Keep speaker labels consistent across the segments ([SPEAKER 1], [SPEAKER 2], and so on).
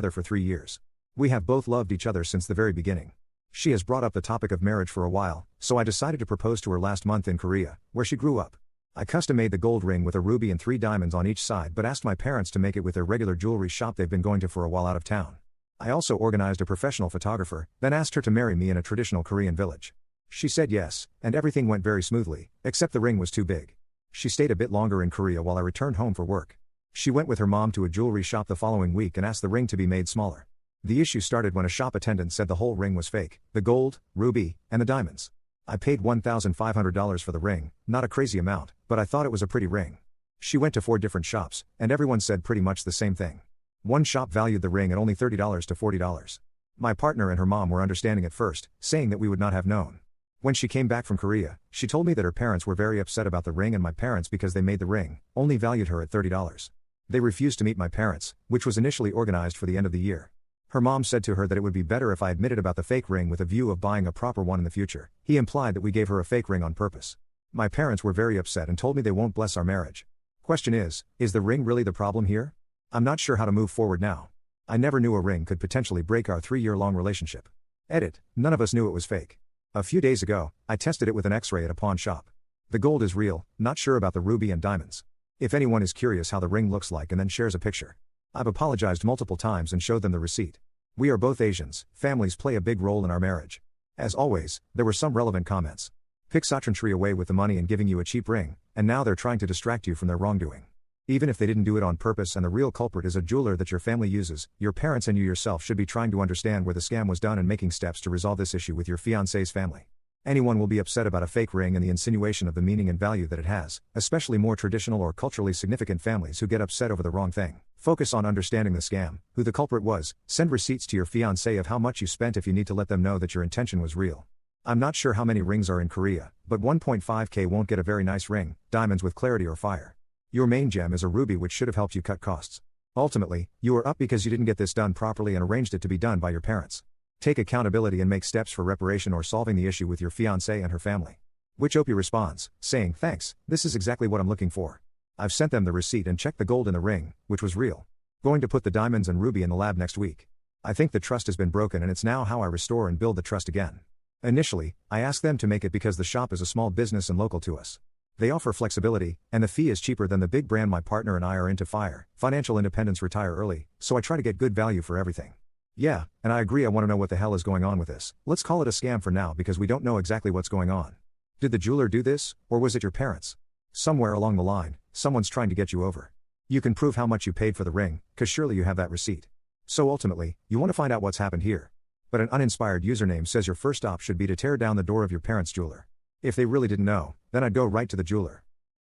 [SPEAKER 1] together for 3 years. We have both loved each other since the very beginning. She has brought up the topic of marriage for a while, so I decided to propose to her last month in Korea, where she grew up. I custom made the gold ring with a ruby and 3 diamonds on each side but asked my parents to make it with their regular jewelry shop they've been going to for a while out of town. I also organized a professional photographer, then asked her to marry me in a traditional Korean village. She said yes, and everything went very smoothly, except the ring was too big. She stayed a bit longer in Korea while I returned home for work. She went with her mom to a jewelry shop the following week and asked the ring to be made smaller. The issue started when a shop attendant said the whole ring was fake, the gold, ruby, and the diamonds. I paid $1,500 for the ring, not a crazy amount, but I thought it was a pretty ring. She went to 4 different shops, and everyone said pretty much the same thing. One shop valued the ring at only $30 to $40. My partner and her mom were understanding at first, saying that we would not have known. When she came back from Korea, she told me that her parents were very upset about the ring and my parents because they made the ring, only valued her at $30. They refused to meet my parents, which was initially organized for the end of the year. Her mom said to her that it would be better if I admitted about the fake ring with a view of buying a proper one in the future. He implied that we gave her a fake ring on purpose. My parents were very upset and told me they won't bless our marriage. Question is the ring really the problem here? I'm not sure how to move forward now. I never knew a ring could potentially break our 3-year-long relationship. Edit, none of us knew it was fake. A few days ago, I tested it with an X-ray at a pawn shop. The gold is real, not sure about the ruby and diamonds. If anyone is curious how the ring looks like and then shares a picture. I've apologized multiple times and showed them the receipt. We are both Asians, families play a big role in our marriage. As always, there were some relevant comments. Pixotry away with the money and giving you a cheap ring, and now they're trying to distract you from their wrongdoing. Even if they didn't do it on purpose and the real culprit is a jeweler that your family uses, your parents and you yourself should be trying to understand where the scam was done and making steps to resolve this issue with your fiancé's family. Anyone will be upset about a fake ring and the insinuation of the meaning and value that it has, especially more traditional or culturally significant families who get upset over the wrong thing. Focus on understanding the scam, who the culprit was, send receipts to your fiancé of how much you spent if you need to let them know that your intention was real. I'm not sure how many rings are in Korea, but 1.5K won't get a very nice ring, diamonds with clarity or fire. Your main gem is a ruby which should have helped you cut costs. Ultimately, you are up because you didn't get this done properly and arranged it to be done by your parents. Take accountability and make steps for reparation or solving the issue with your fiancé and her family. Which Opie responds, saying, thanks, this is exactly what I'm looking for. I've sent them the receipt and checked the gold in the ring, which was real. Going to put the diamonds and ruby in the lab next week. I think the trust has been broken and it's now how I restore and build the trust again. Initially, I asked them to make it because the shop is a small business and local to us. They offer flexibility, and the fee is cheaper than the big brand. My partner and I are into financial independence, retire early, so I try to get good value for everything. Yeah, and I agree. I want to know what the hell is going on with this. Let's call it a scam for now because we don't know exactly what's going on. Did the jeweler do this, or was it your parents? Somewhere along the line, someone's trying to get you over. You can prove how much you paid for the ring, cause surely you have that receipt. So ultimately, you want to find out what's happened here. But an uninspired username says your first stop should be to tear down the door of your parents' jeweler. If they really didn't know, then I'd go right to the jeweler.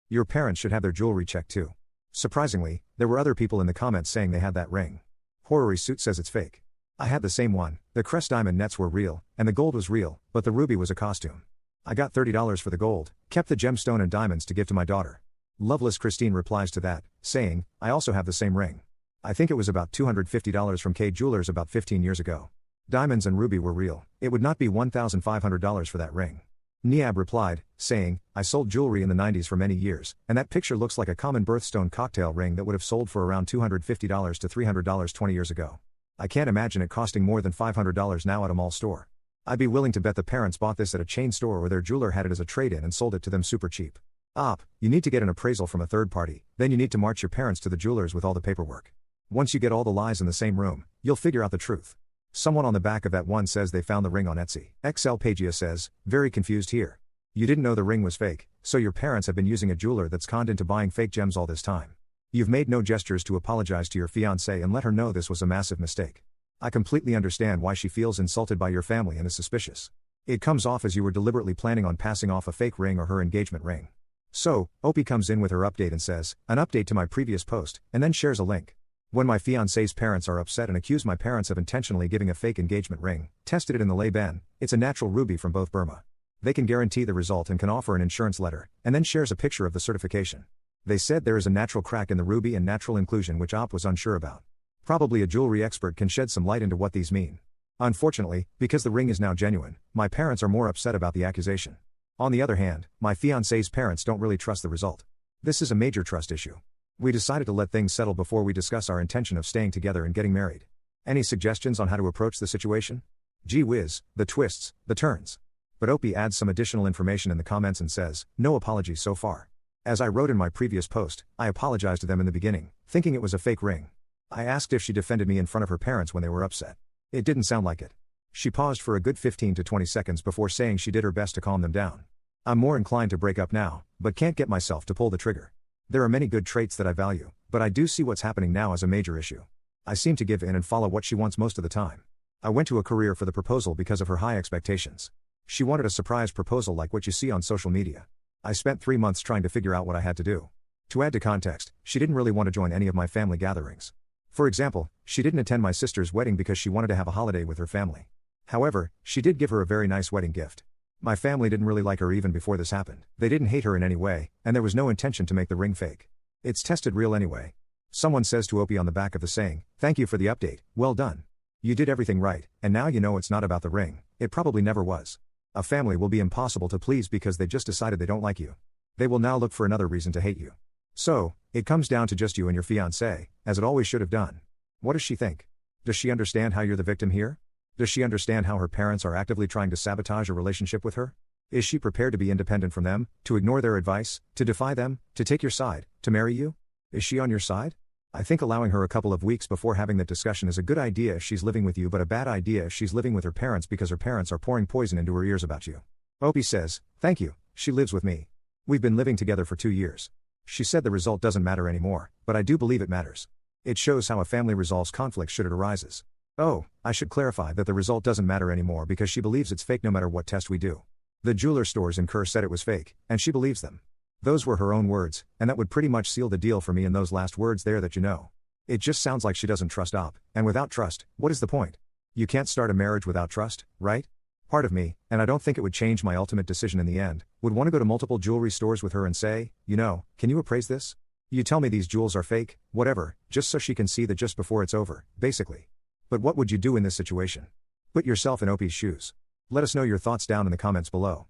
[SPEAKER 1] Your parents should have their jewelry checked too. Surprisingly, there were other people in the comments saying they had that ring. Horary Suit says it's fake. I had the same one, the Crest diamond nets were real, and the gold was real, but the ruby was a costume. I got $30 for the gold, kept the gemstone and diamonds to give to my daughter. Loveless Christine replies to that, saying, I also have the same ring. I think it was about $250 from K Jewelers about 15 years ago. Diamonds and ruby were real, it would not be $1,500 for that ring. Niab replied, saying, I sold jewelry in the 90s for many years, and that picture looks like a common birthstone cocktail ring that would have sold for around $250 to $300 20 years ago. I can't imagine it costing more than $500 now at a mall store. I'd be willing to bet the parents bought this at a chain store or their jeweler had it as a trade-in and sold it to them super cheap. You need to get an appraisal from a third party, then you need to march your parents to the jewelers with all the paperwork. Once you get all the lies in the same room, you'll figure out the truth. Someone on the back of that one says they found the ring on Etsy. XL Pagia says, very confused here. You didn't know the ring was fake, so your parents have been using a jeweler that's conned into buying fake gems all this time. You've made no gestures to apologize to your fiancé and let her know this was a massive mistake. I completely understand why she feels insulted by your family and is suspicious. It comes off as you were deliberately planning on passing off a fake ring or her engagement ring. So, Opie comes in with her update and says, an update to my previous post, and then shares a link. When my fiancé's parents are upset and accuse my parents of intentionally giving a fake engagement ring, tested it in the lab, it's a natural ruby from both Burma. They can guarantee the result and can offer an insurance letter, and then shares a picture of the certification. They said there is a natural crack in the ruby and natural inclusion which Op was unsure about. Probably a jewelry expert can shed some light into what these mean. Unfortunately, because the ring is now genuine, my parents are more upset about the accusation. On the other hand, my fiancé's parents don't really trust the result. This is a major trust issue. We decided to let things settle before we discuss our intention of staying together and getting married. Any suggestions on how to approach the situation? Gee whiz, the twists, the turns. But Opie adds some additional information in the comments and says, no apologies so far. As I wrote in my previous post, I apologized to them in the beginning, thinking it was a fake ring. I asked if she defended me in front of her parents when they were upset. It didn't sound like it. She paused for a good 15 to 20 seconds before saying she did her best to calm them down. I'm more inclined to break up now, but can't get myself to pull the trigger. There are many good traits that I value, but I do see what's happening now as a major issue. I seem to give in and follow what she wants most of the time. I went to a career for the proposal because of her high expectations. She wanted a surprise proposal like what you see on social media. I spent 3 months trying to figure out what I had to do. To add to context, she didn't really want to join any of my family gatherings. For example, she didn't attend my sister's wedding because she wanted to have a holiday with her family. However, she did give her a very nice wedding gift. My family didn't really like her even before this happened. They didn't hate her in any way, and there was no intention to make the ring fake. It's tested real anyway. Someone says to Opie on the back of the saying, thank you for the update, well done. You did everything right, and now you know it's not about the ring. It probably never was. A family will be impossible to please because they just decided they don't like you. They will now look for another reason to hate you. So, it comes down to just you and your fiancé, as it always should have done. What does she think? Does she understand how you're the victim here? Does she understand how her parents are actively trying to sabotage a relationship with her? Is she prepared to be independent from them, to ignore their advice, to defy them, to take your side, to marry you? Is she on your side? I think allowing her a couple of weeks before having that discussion is a good idea if she's living with you, but a bad idea if she's living with her parents because her parents are pouring poison into her ears about you. Opie says, thank you, she lives with me. We've been living together for 2 years. She said the result doesn't matter anymore, but I do believe it matters. It shows how a family resolves conflict should it arises. Oh, I should clarify that the result doesn't matter anymore because she believes it's fake no matter what test we do. The jeweler stores in Kerr said it was fake, and she believes them. Those were her own words, and that would pretty much seal the deal for me in those last words there that you know. It just sounds like she doesn't trust Op, and without trust, what is the point? You can't start a marriage without trust, right? Part of me, and I don't think it would change my ultimate decision in the end, would want to go to multiple jewelry stores with her and say, you know, can you appraise this? You tell me these jewels are fake, whatever, just so she can see that just before it's over, basically. But what would you do in this situation? Put yourself in Opie's shoes. Let us know your thoughts down in the comments below.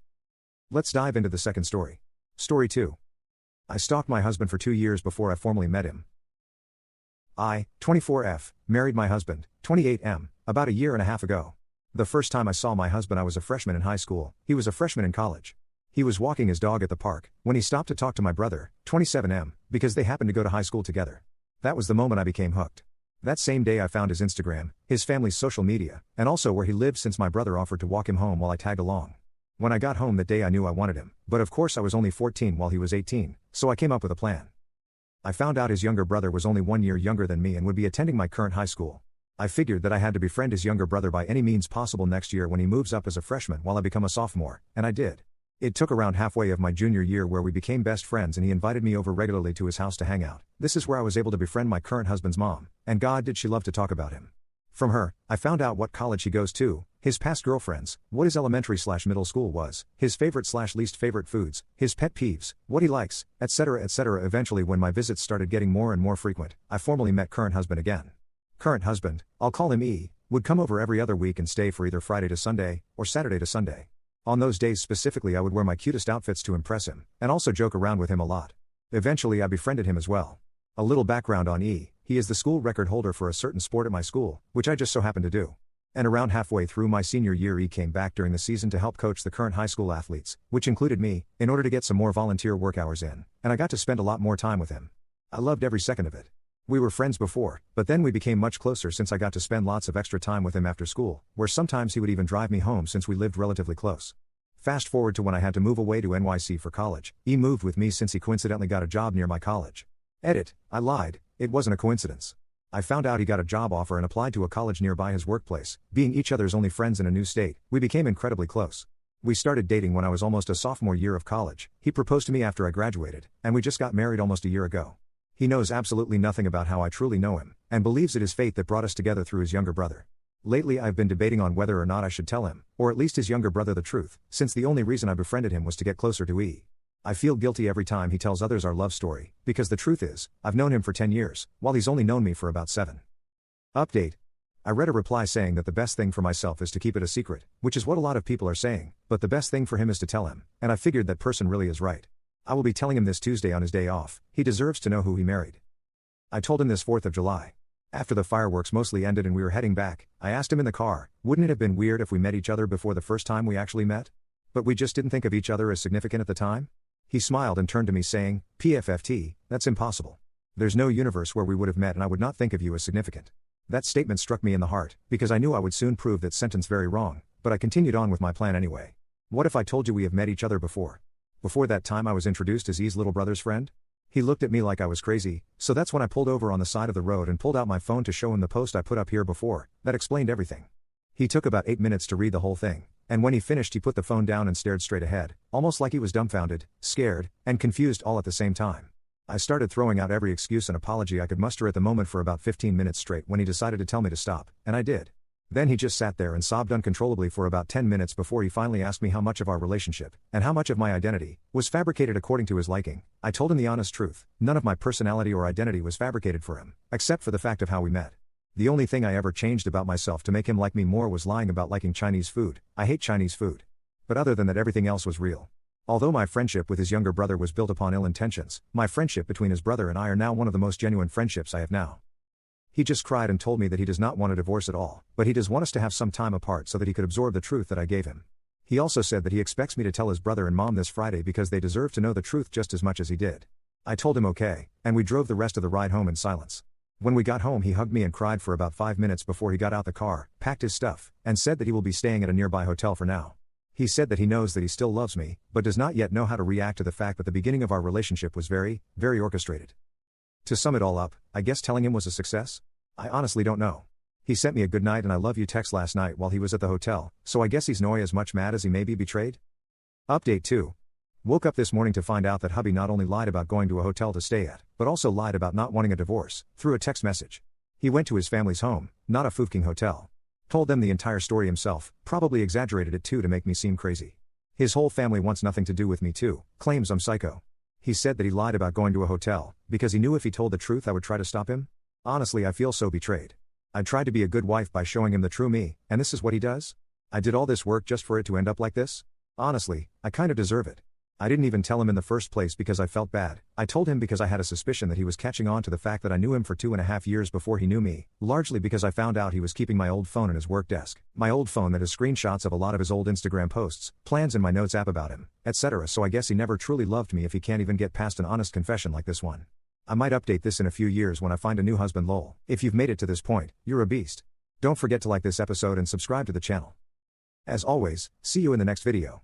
[SPEAKER 1] Let's dive into the second story. Story 2. I stalked my husband for 2 years before I formally met him. I, 24F, married my husband, 28M, about a year and a half ago. The first time I saw my husband I was a freshman in high school, he was a freshman in college. He was walking his dog at the park, when he stopped to talk to my brother, 27M, because they happened to go to high school together. That was the moment I became hooked. That same day I found his Instagram, his family's social media, and also where he lived since my brother offered to walk him home while I tagged along. When I got home that day I knew I wanted him, but of course I was only 14 while he was 18, so I came up with a plan. I found out his younger brother was only 1 year younger than me and would be attending my current high school. I figured that I had to befriend his younger brother by any means possible next year when he moves up as a freshman while I become a sophomore, and I did. It took around halfway of my junior year where we became best friends and he invited me over regularly to his house to hang out. This is where I was able to befriend my current husband's mom, and God did she love to talk about him. From her, I found out what college he goes to, his past girlfriends, what his elementary/middle school was, his favorite/least favorite foods, his pet peeves, what he likes, etc. etc. Eventually when my visits started getting more and more frequent, I formally met current husband again. Current husband, I'll call him E, would come over every other week and stay for either Friday to Sunday, or Saturday to Sunday. On those days specifically I would wear my cutest outfits to impress him, and also joke around with him a lot. Eventually I befriended him as well. A little background on E, he is the school record holder for a certain sport at my school, which I just so happened to do. And around halfway through my senior year E came back during the season to help coach the current high school athletes, which included me, in order to get some more volunteer work hours in, and I got to spend a lot more time with him. I loved every second of it. We were friends before, but then we became much closer since I got to spend lots of extra time with him after school, where sometimes he would even drive me home since we lived relatively close. Fast forward to when I had to move away to NYC for college, E moved with me since he coincidentally got a job near my college. Edit, I lied, it wasn't a coincidence. I found out he got a job offer and applied to a college nearby his workplace. Being each other's only friends in a new state, we became incredibly close. We started dating when I was almost a sophomore year of college. He proposed to me after I graduated, and we just got married almost a year ago. He knows absolutely nothing about how I truly know him, and believes it is fate that brought us together through his younger brother. Lately I've been debating on whether or not I should tell him, or at least his younger brother the truth, since the only reason I befriended him was to get closer to E. I feel guilty every time he tells others our love story, because the truth is, I've known him for 10 years, while he's only known me for about 7. Update. I read a reply saying that the best thing for myself is to keep it a secret, which is what a lot of people are saying, but the best thing for him is to tell him, and I figured that person really is right. I will be telling him this Tuesday on his day off. He deserves to know who he married. I told him this 4th of July. After the fireworks mostly ended and we were heading back, I asked him in the car, wouldn't it have been weird if we met each other before the first time we actually met? But we just didn't think of each other as significant at the time? He smiled and turned to me saying, PFFT, that's impossible. There's no universe where we would have met and I would not think of you as significant. That statement struck me in the heart, because I knew I would soon prove that sentence very wrong, but I continued on with my plan anyway. What if I told you we have met each other before? Before that time I was introduced as E's little brother's friend? He looked at me like I was crazy, so that's when I pulled over on the side of the road and pulled out my phone to show him the post I put up here before, that explained everything. He took about 8 minutes to read the whole thing, and when he finished he put the phone down and stared straight ahead, almost like he was dumbfounded, scared, and confused all at the same time. I started throwing out every excuse and apology I could muster at the moment for about 15 minutes straight when he decided to tell me to stop, and I did. Then he just sat there and sobbed uncontrollably for about 10 minutes before he finally asked me how much of our relationship, and how much of my identity, was fabricated according to his liking. I told him the honest truth, none of my personality or identity was fabricated for him, except for the fact of how we met. The only thing I ever changed about myself to make him like me more was lying about liking Chinese food. I hate Chinese food. But other than that everything else was real. Although my friendship with his younger brother was built upon ill intentions, my friendship between his brother and I are now one of the most genuine friendships I have now. He just cried and told me that he does not want a divorce at all, but he does want us to have some time apart so that he could absorb the truth that I gave him. He also said that he expects me to tell his brother and mom this Friday because they deserve to know the truth just as much as he did. I told him okay, and we drove the rest of the ride home in silence. When we got home he hugged me and cried for about 5 minutes before he got out the car, packed his stuff, and said that he will be staying at a nearby hotel for now. He said that he knows that he still loves me, but does not yet know how to react to the fact that the beginning of our relationship was very, very orchestrated. To sum it all up, I guess telling him was a success? I honestly don't know. He sent me a good night and I love you text last night while he was at the hotel, so I guess he's no as much mad as he may be betrayed? Update 2. Woke up this morning to find out that hubby not only lied about going to a hotel to stay at, but also lied about not wanting a divorce, through a text message. He went to his family's home, not a foofking hotel. Told them the entire story himself, probably exaggerated it too to make me seem crazy. His whole family wants nothing to do with me too, claims I'm psycho. He said that he lied about going to a hotel, because he knew if he told the truth I would try to stop him? Honestly I feel so betrayed. I tried to be a good wife by showing him the true me, and this is what he does? I did all this work just for it to end up like this? Honestly, I kind of deserve it. I didn't even tell him in the first place because I felt bad. I told him because I had a suspicion that he was catching on to the fact that I knew him for 2.5 years before he knew me, largely because I found out he was keeping my old phone in his work desk. My old phone that has screenshots of a lot of his old Instagram posts, plans in my notes app about him, etc. So I guess he never truly loved me if he can't even get past an honest confession like this one. I might update this in a few years when I find a new husband lol. If you've made it to this point, you're a beast. Don't forget to like this episode and subscribe to the channel. As always, see you in the next video.